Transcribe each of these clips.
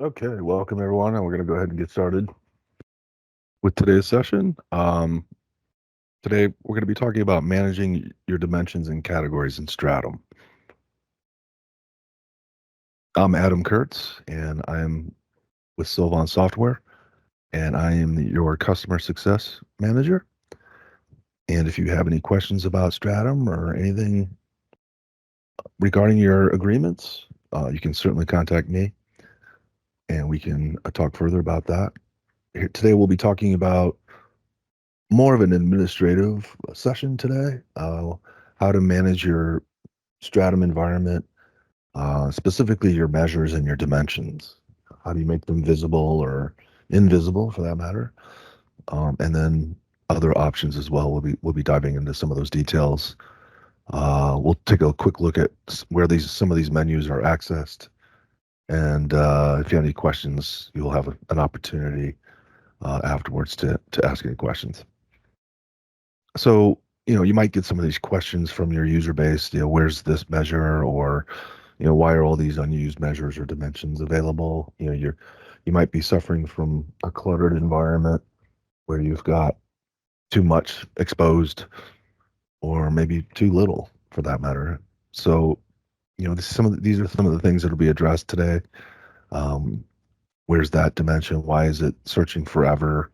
Okay, welcome everyone, and we're going to go ahead and get started with today's session. Today, we're going to be talking about managing your dimensions and categories in Stratum. I'm Adam Kurtz, and I am with Sylvan Software, and I am your customer success manager. And if you have any questions about Stratum or anything regarding your agreements, you can certainly contact me, and we can talk further about that. Today, we'll be talking about more of an administrative session today. How to manage your Stratum environment, specifically your measures and your dimensions. How do you make them visible or invisible, for that matter? And then other options as well. We'll be diving into some of those details. We'll take a quick look at where some of these menus are accessed, and if you have any questions, you'll have an opportunity afterwards to ask any questions. So, you might get some of these questions from your user base, where's this measure, or, why are all these unused measures or dimensions available? You might be suffering from a cluttered environment where you've got too much exposed or maybe too little for that matter. So, these are some of the things that'll be addressed today. Um, where's that dimension? Why is it searching forever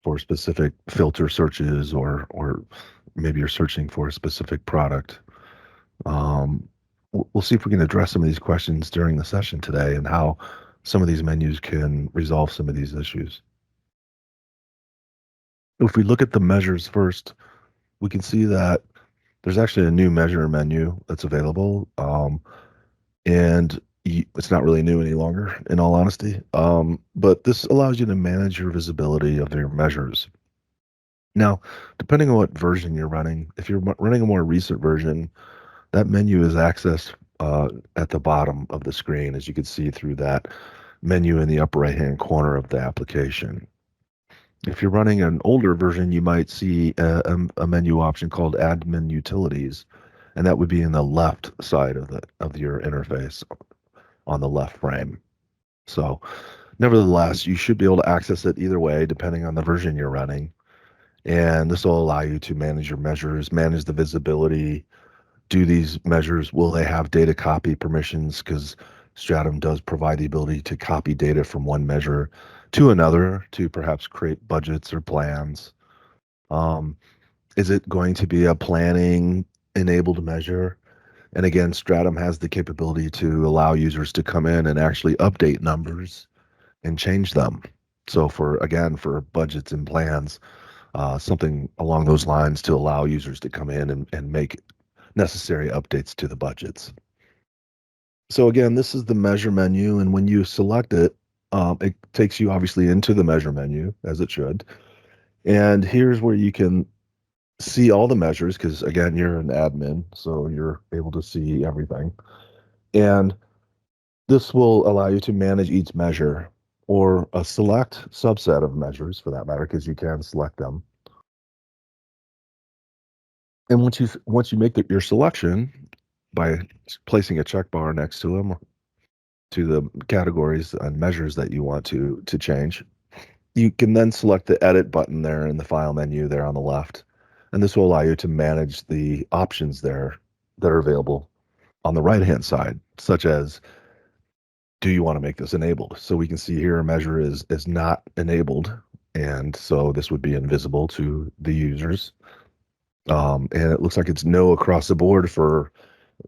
for specific filter searches, or maybe you're searching for a specific product. We'll see if we can address some of these questions during the session today and how some of these menus can resolve some of these issues. If we look at the measures first, we can see that there's actually a new measure menu that's available. And it's not really new any longer, in all honesty. But this allows you to manage your visibility of your measures. Now, depending on what version you're running, if you're running a more recent version, that menu is accessed at the bottom of the screen, as you can see through that menu in the upper right-hand corner of the application. If you're running an older version, you might see a menu option called Admin Utilities, and that would be in the left side of your interface on the left frame. So, nevertheless, you should be able to access it either way, depending on the version you're running. And this will allow you to manage your measures, manage the visibility. Do these measures, will they have data copy permissions? Because Stratum does provide the ability to copy data from one measure to another to perhaps create budgets or plans. Um, is it going to be a planning enabled measure? And again, Stratum has the capability to allow users to come in and actually update numbers and change them. So for budgets and plans, something along those lines to allow users to come in and make necessary updates to the budgets. So again, this is the measure menu, and when you select it, it takes you obviously into the measure menu, as it should. And here's where you can see all the measures, because again, you're an admin, so you're able to see everything. And this will allow you to manage each measure or a select subset of measures for that matter, because you can select them. And once you make your selection by placing a check bar next to them to the categories and measures that you want to change, you can then select the edit button there in the file menu there on the left. And this will allow you to manage the options there that are available on the right hand side, such as, do you want to make this enabled? So we can see here a measure is not enabled, and so this would be invisible to the users. And it looks like it's no across the board for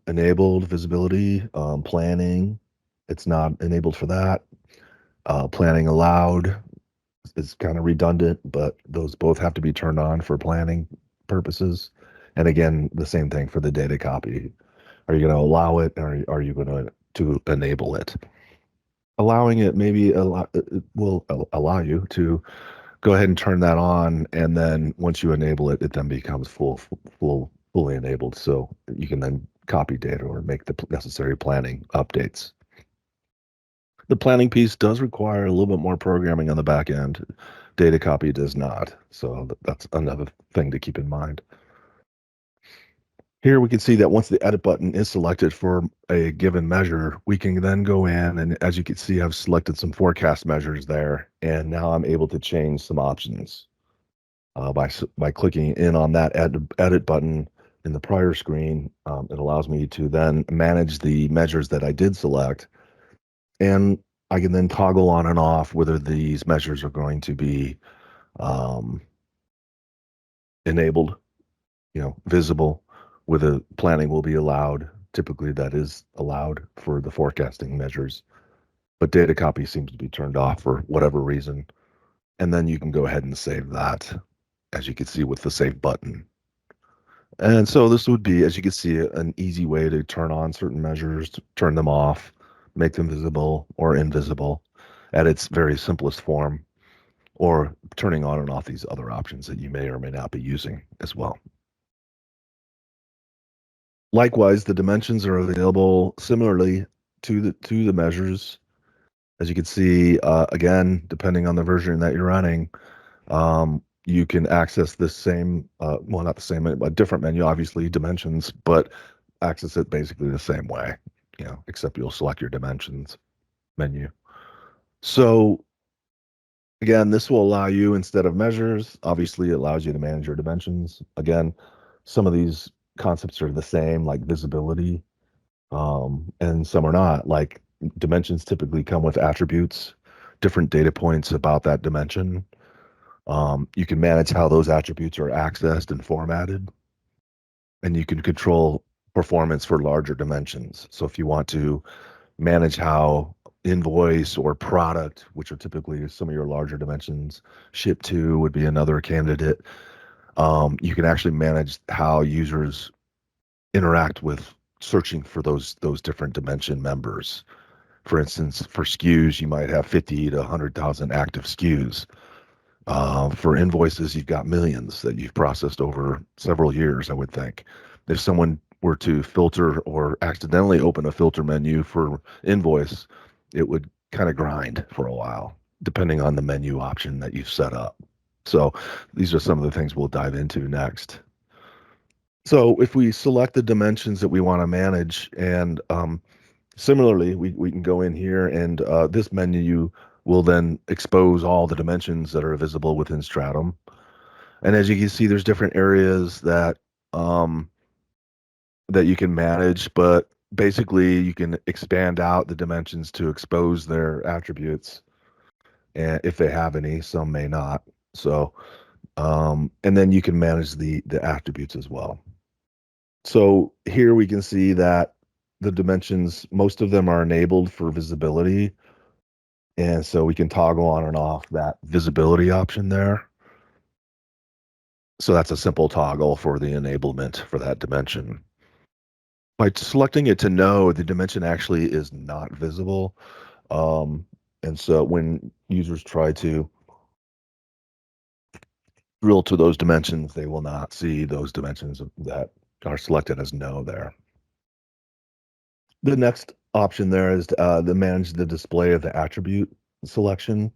enabled visibility. Planning, it's not enabled for that. Planning allowed is kind of redundant, but those both have to be turned on for planning purposes. And again, the same thing for the data copy. Are you going to allow it, or are you going to enable it? Allowing it maybe it will allow you to go ahead and turn that on, and then once you enable it, it then becomes fully enabled. So you can then copy data or make the necessary planning updates. The planning piece does require a little bit more programming on the back end. Data copy does not. So that's another thing to keep in mind. Here we can see that once the edit button is selected for a given measure, we can then go in and as you can see, I've selected some forecast measures there. And now I'm able to change some options by clicking in on that edit button in the prior screen. It allows me to then manage the measures that I did select. And I can then toggle on and off whether these measures are going to be um, enabled, visible, whether planning will be allowed. Typically, that is allowed for the forecasting measures, but data copy seems to be turned off for whatever reason. And then you can go ahead and save that, as you can see with the save button. And so this would be, as you can see, an easy way to turn on certain measures, to turn them off, make them visible or invisible at its very simplest form, or turning on and off these other options that you may or may not be using as well. Likewise, the dimensions are available similarly to the measures. As you can see, again, depending on the version that you're running, you can access this same, well, not the same, a different menu, obviously, dimensions, but access it basically the same way, except you'll select your dimensions menu. So again, this will allow you, instead of measures, obviously it allows you to manage your dimensions. Again, some of these concepts are the same, like visibility, and some are not. Like dimensions typically come with attributes, different data points about that dimension. You can manage how those attributes are accessed and formatted, and you can control performance for larger dimensions. So if you want to manage how invoice or product, which are typically some of your larger dimensions, ship to would be another candidate. You can actually manage how users interact with searching for those different dimension members. For instance, for SKUs, you might have 50 to 100,000 active SKUs. For invoices, you've got millions that you've processed over several years, I would think. If someone were to filter or accidentally open a filter menu for invoice, it would kind of grind for a while, depending on the menu option that you've set up. So these are some of the things we'll dive into next. So if we select the dimensions that we want to manage, and similarly, we can go in here and this menu will then expose all the dimensions that are visible within Stratum. And as you can see, there's different areas um, that you can manage, but basically you can expand out the dimensions to expose their attributes, and if they have any, some may not. So, and then you can manage the attributes as well. So here we can see that the dimensions, most of them are enabled for visibility. And so we can toggle on and off that visibility option there. So that's a simple toggle for the enablement for that dimension. By selecting it to no, the dimension actually is not visible. Um, and so when users try to drill to those dimensions, they will not see those dimensions that are selected as no there. The next option there is to manage the display of the attribute selection.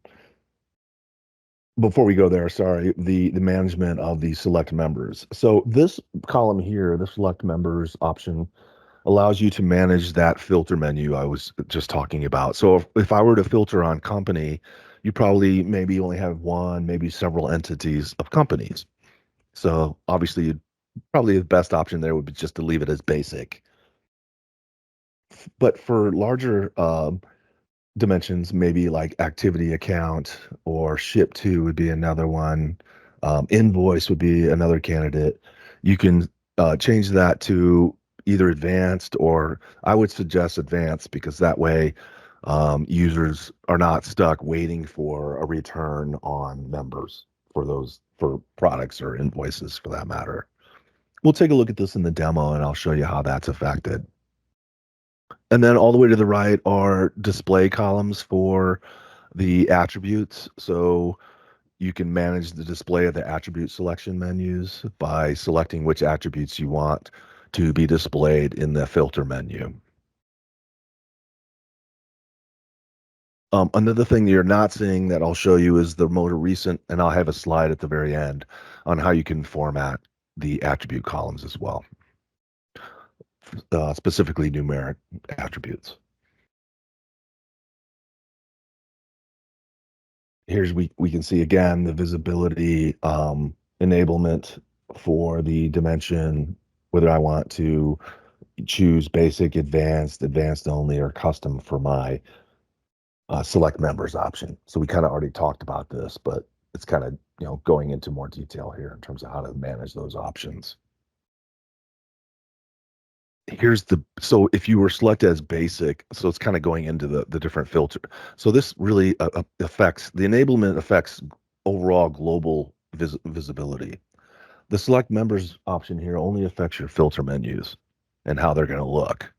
Before we go there, sorry, the management of the select members. So this column here, the select members option, allows you to manage that filter menu I was just talking about. So if I were to filter on company, you probably maybe only have one, maybe several entities of companies. So obviously, probably the best option there would be just to leave it as basic. But for larger dimensions, maybe like activity account or ship to would be another one. Invoice would be another candidate. You can change that to either advanced, or I would suggest advanced, because that way users are not stuck waiting for a return on members for products or invoices for that matter. We'll take a look at this in the demo and I'll show you how that's affected. And then all the way to the right are display columns for the attributes. So you can manage the display of the attribute selection menus by selecting which attributes you want to be displayed in the filter menu. Another thing that you're not seeing that I'll show you is the more recent, and I'll have a slide at the very end on how you can format the attribute columns as well. specifically numeric attributes. We can see again the visibility enablement for the dimension, whether I want to choose basic, advanced, advanced only, or custom for my select members option. So we kind of already talked about this, but it's kind of going into more detail here in terms of how to manage those options. So if you were selected as basic, so it's kind of going into the different filter. So this really affects the enablement affects overall global visibility. The select members option here only affects your filter menus and how they're going to look.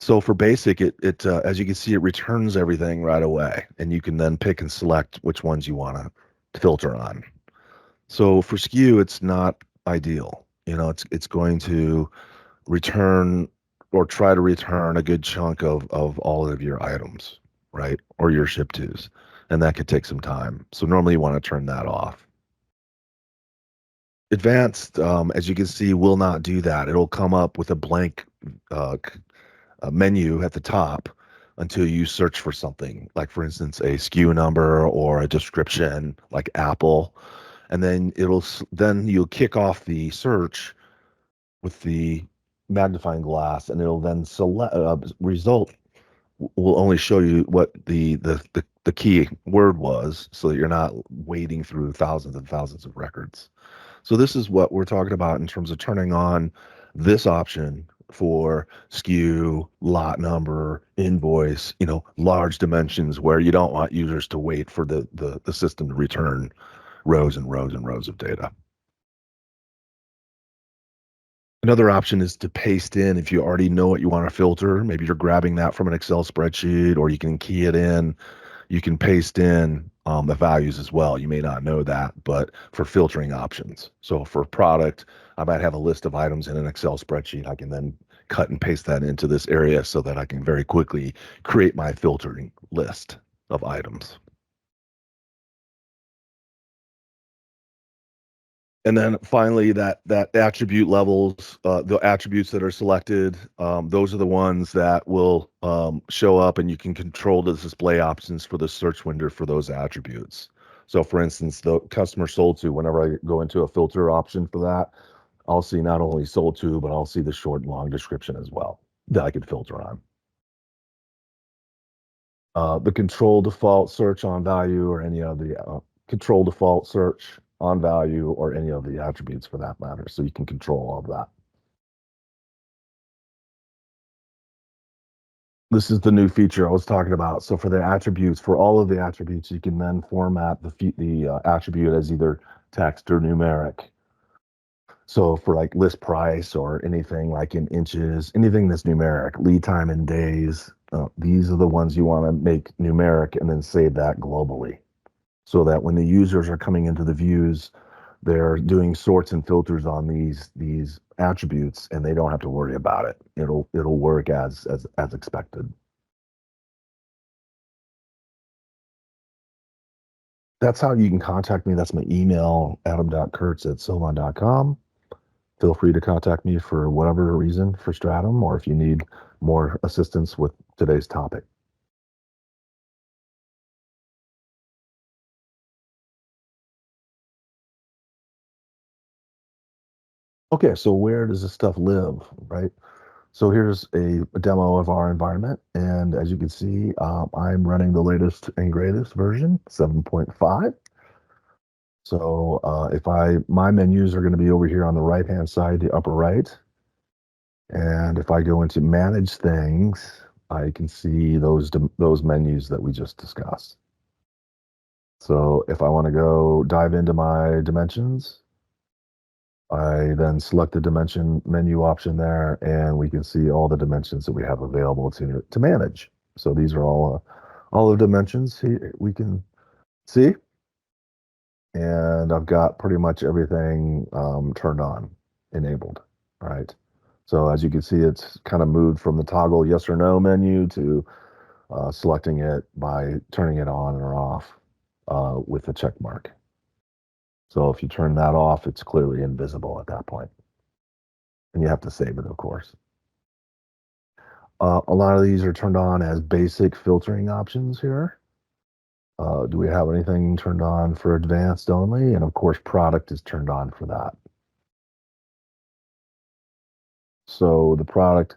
So for basic, it as you can see, it returns everything right away, and you can then pick and select which ones you want to filter on. So for skew, it's not ideal. It's going to return or try to return a good chunk of all of your items, right? Or your ship tos. And that could take some time. So normally you want to turn that off. Advanced, as you can see, will not do that. It'll come up with a blank menu at the top until you search for something, like for instance, a SKU number or a description like Apple. And then then you'll kick off the search with the magnifying glass, and it'll then select result will only show you what the key word was, so that you're not wading through thousands and thousands of records. So this is what we're talking about in terms of turning on this option for SKU, lot number, invoice, large dimensions where you don't want users to wait for the system to return rows and rows and rows of data. Another option is to paste in if you already know what you want to filter. Maybe you're grabbing that from an Excel spreadsheet, or you can key it in. You can paste in the values as well. You may not know that, but for filtering options. So for product, I might have a list of items in an Excel spreadsheet. I can then cut and paste that into this area so that I can very quickly create my filtering list of items. And then finally, that attribute levels, the attributes that are selected, those are the ones that will show up, and you can control the display options for the search window for those attributes. So for instance, the customer sold to, whenever I go into a filter option for that, I'll see not only sold to, but I'll see the short and long description as well that I can filter on. The control default search on value, or any of the control default search on value, or any of the attributes for that matter. So you can control all of that. This is the new feature I was talking about. So for the attributes, for all of the attributes, you can then format the attribute as either text or numeric. So for like list price or anything like in inches, anything that's numeric, lead time in days, these are the ones you want to make numeric and then save that globally, so that when the users are coming into the views, they're doing sorts and filters on these attributes, and they don't have to worry about it. It'll work as expected. That's how you can contact me. That's my email, adam.kurtz@solon.com. Feel free to contact me for whatever reason for Stratum, or if you need more assistance with today's topic. Okay, so where does this stuff live, right? So here's a demo of our environment, and as you can see, I'm running the latest and greatest version, 7.5. So if my menus are going to be over here on the right-hand side, the upper right, and if I go into manage things, I can see those menus that we just discussed. So if I want to go dive into my dimensions, I then select the dimension menu option there, and we can see all the dimensions that we have available to manage. So these are all the dimensions here we can see, and I've got pretty much everything turned on, enabled, right? So as you can see, it's kind of moved from the toggle yes or no menu to selecting it by turning it on or off with a check mark. So if you turn that off, it's clearly invisible at that point. and you have to save it, of course. A lot of these are turned on as basic filtering options here. Do we have anything turned on for advanced only? And of course, product is turned on for that. So the product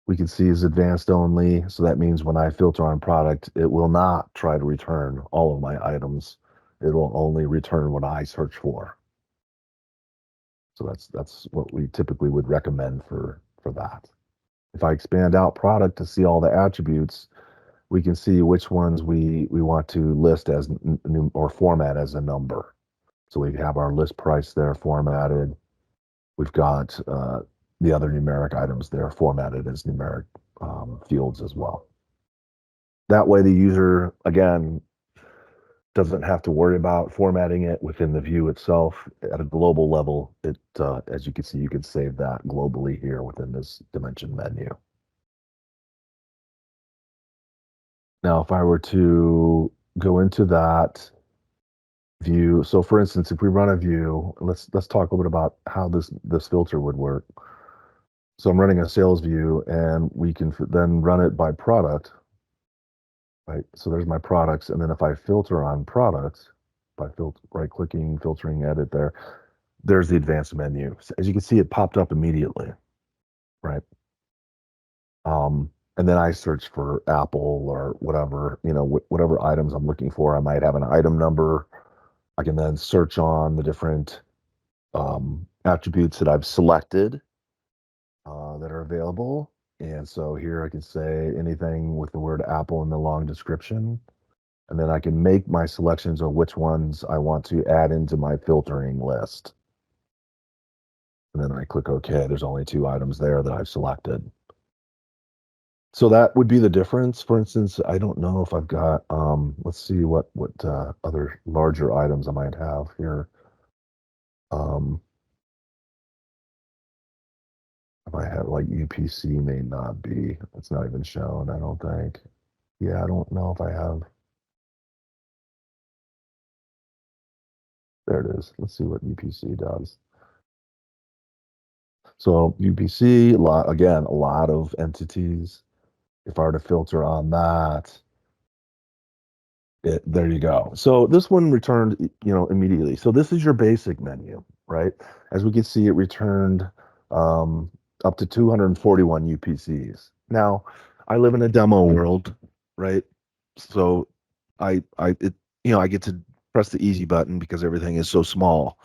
we can see is advanced only. So that means when I filter on product, it will not try to return all of my items. It will only return what I search for. So that's what we typically would recommend for that. If I expand out product to see all the attributes, we can see which ones we want to list as or format as a number. So we have our list price there formatted. We've got the other numeric items there formatted as numeric fields as well. That way, the user, again, doesn't have to worry about formatting it within the view itself. At a global level, as you can see, you can save that globally here within this dimension menu. Now, if I were to go into that view, so for instance, if we run a view, let's talk a little bit about how this filter would work. So I'm running a sales view, and we can then run it by product, right? So there's my products, and then if I filter on products by right-clicking, filtering, edit there's the advanced menu. So as you can see, it popped up immediately, right? And then I search for Apple or whatever, whatever items I'm looking for. I might have an item number. I can then search on the different attributes that I've selected that are available. And so here I can say anything with the word Apple in the long description. And then I can make my selections of which ones I want to add into my filtering list. And then I click OK. There's only 2 items there that I've selected. So that would be the difference. For instance, I don't know if I've got, let's see what other larger items I might have here. If I have like UPC may not be, it's not even shown, I don't think. Yeah, I don't know if I have. There it is. Let's see what UPC does. So UPC, a lot of entities. If I were to filter on that, there you go. So this one returned, immediately. So this is your basic menu, right? As we can see, it returned up to 241 UPCs. Now, I live in a demo world, right? So I get to press the easy button because everything is so small.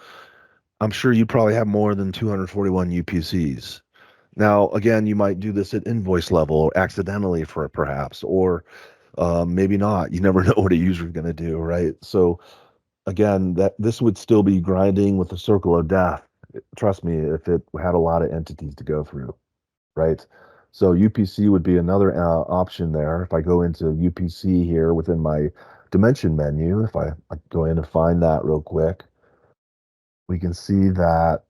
I'm sure you probably have more than 241 UPCs. Now, again, you might do this at invoice level or accidentally for perhaps, or maybe not. You never know what a user is going to do, right? So again, that this would still be grinding with the circle of death. Trust me, if it had a lot of entities to go through, right? So UPC would be another option there. If I go into UPC here within my dimension menu, if I go in and find that real quick, we can see that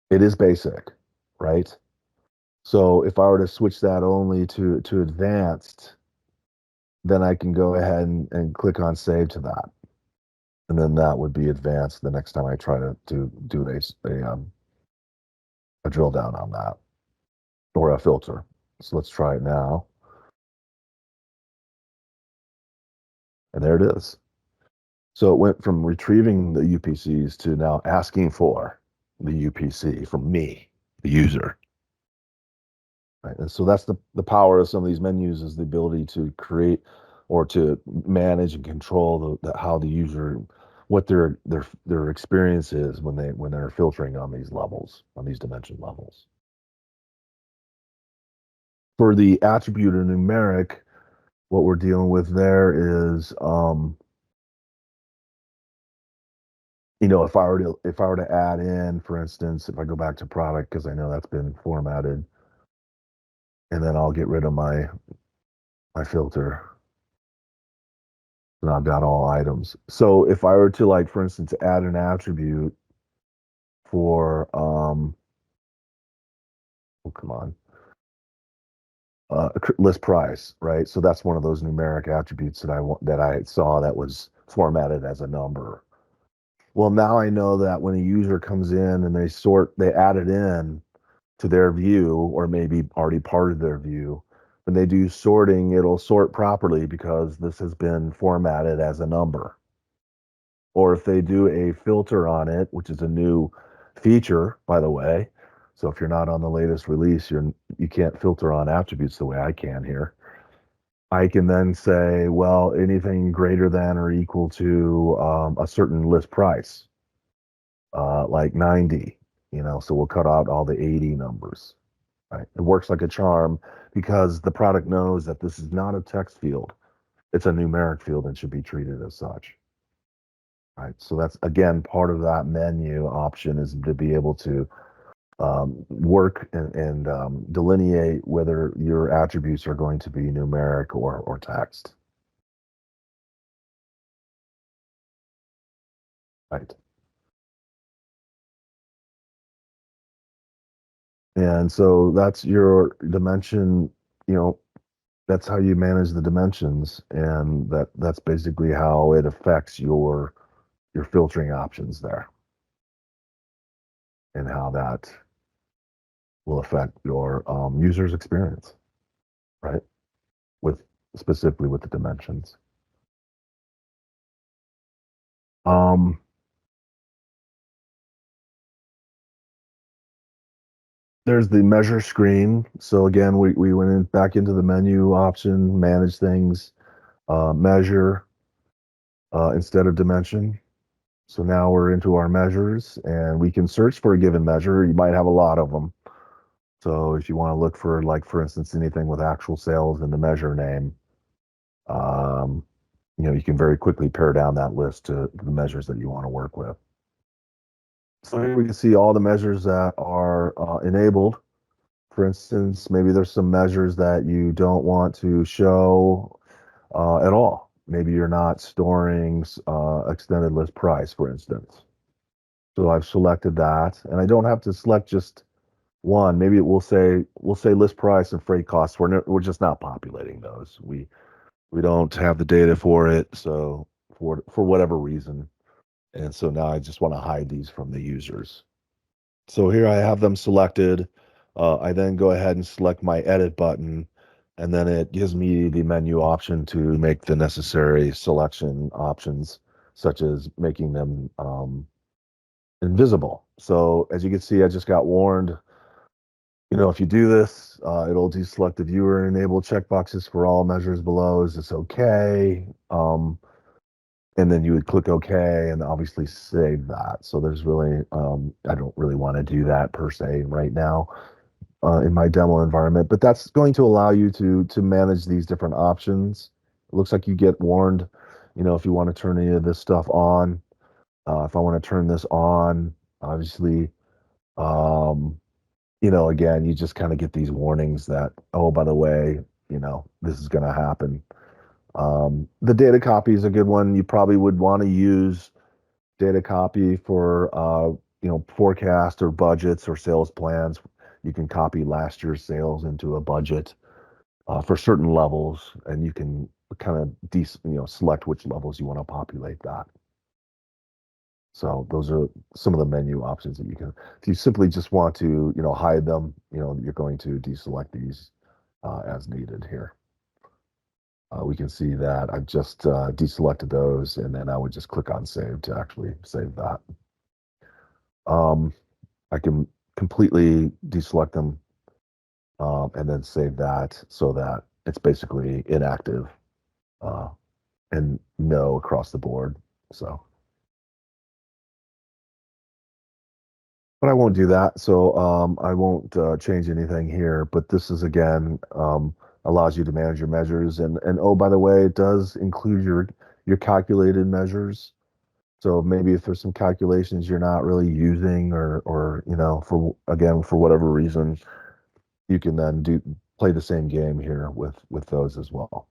it is basic, right? So if I were to switch that only to advanced, then I can go ahead and click on save to that. And then that would be advanced the next time I try to do a drill down on that or a filter. So let's try it now. And there it is. So it went from retrieving the UPCs to now asking for the UPC from me, the user. Right? And so that's the power of some of these menus is the ability to create or to manage and control how the user what their experience is when they're filtering on these levels, on these dimension levels. For the attribute or numeric, what we're dealing with there is if I were to add in, for instance, if I go back to product because I know that's been formatted, and then I'll get rid of my filter. And I've got all items. So if I were to, like, for instance, add an attribute for oh, come on, list price, right? So that's one of those numeric attributes that I saw that was formatted as a number. Well, now I know that when a user comes in and they add it in to their view, or maybe already part of their view, when they do sorting, it'll sort properly because this has been formatted as a number. Or if they do a filter on it, which is a new feature, by the way. So if you're not on the latest release, you can't filter on attributes the way I can here. I can then say, well, anything greater than or equal to a certain list price, like 90, so we'll cut out all the 80 numbers, right? It works like a charm because the product knows that this is not a text field. It's a numeric field and should be treated as such. Right. So that's again part of that menu option is to be able to work and delineate whether your attributes are going to be numeric or text. Right. And so that's your dimension, you know, that's how you manage the dimensions, and that's basically how it affects your filtering options there, and how that will affect your user's experience, right? With specifically with the dimensions. Um, there's the measure screen. So again, we went back into the menu option, manage things, measure instead of dimension. So now we're into our measures and we can search for a given measure. You might have a lot of them. So if you want to look for, like, for instance, anything with actual sales in the measure name, um, you can very quickly pare down that list to the measures that you want to work with. So here we can see all the measures that are enabled. For instance, maybe there's some measures that you don't want to show at all. Maybe you're not storing extended list price, for instance. So I've selected that, and I don't have to select just one. Maybe it will say list price and freight costs. We're just not populating those. We don't have the data for it, so for whatever reason. And so now I just want to hide these from the users. So here I have them selected. I then go ahead and select my edit button, and then it gives me the menu option to make the necessary selection options, such as making them invisible. So as you can see, I just got warned. If you do this, it'll deselect the viewer and enable checkboxes for all measures below. Is this okay? And then you would click OK and obviously save that. So there's really, I don't really want to do that per se right now in my demo environment, but that's going to allow you to manage these different options. It looks like you get warned, if you want to turn any of this stuff on. If I want to turn this on, obviously, um, again, you just kind of get these warnings that, oh, by the way, this is going to happen. The data copy is a good one. You probably would want to use data copy for forecast or budgets or sales plans. You can copy last year's sales into a budget for certain levels, and you can kind of select which levels you want to populate that. So those are some of the menu options that you can. If you simply just want to hide them, you're going to deselect these as needed here. We can see that I've just deselected those, and then I would just click on save to actually save that. I can completely deselect them and then save that so that it's basically inactive uh, and no across the board. So, but I won't do that. So I won't change anything here. But this is again allows you to manage your measures, and oh, by the way, it does include your calculated measures. So maybe if there's some calculations you're not really using, or for whatever reason, you can then play the same game here with those as well.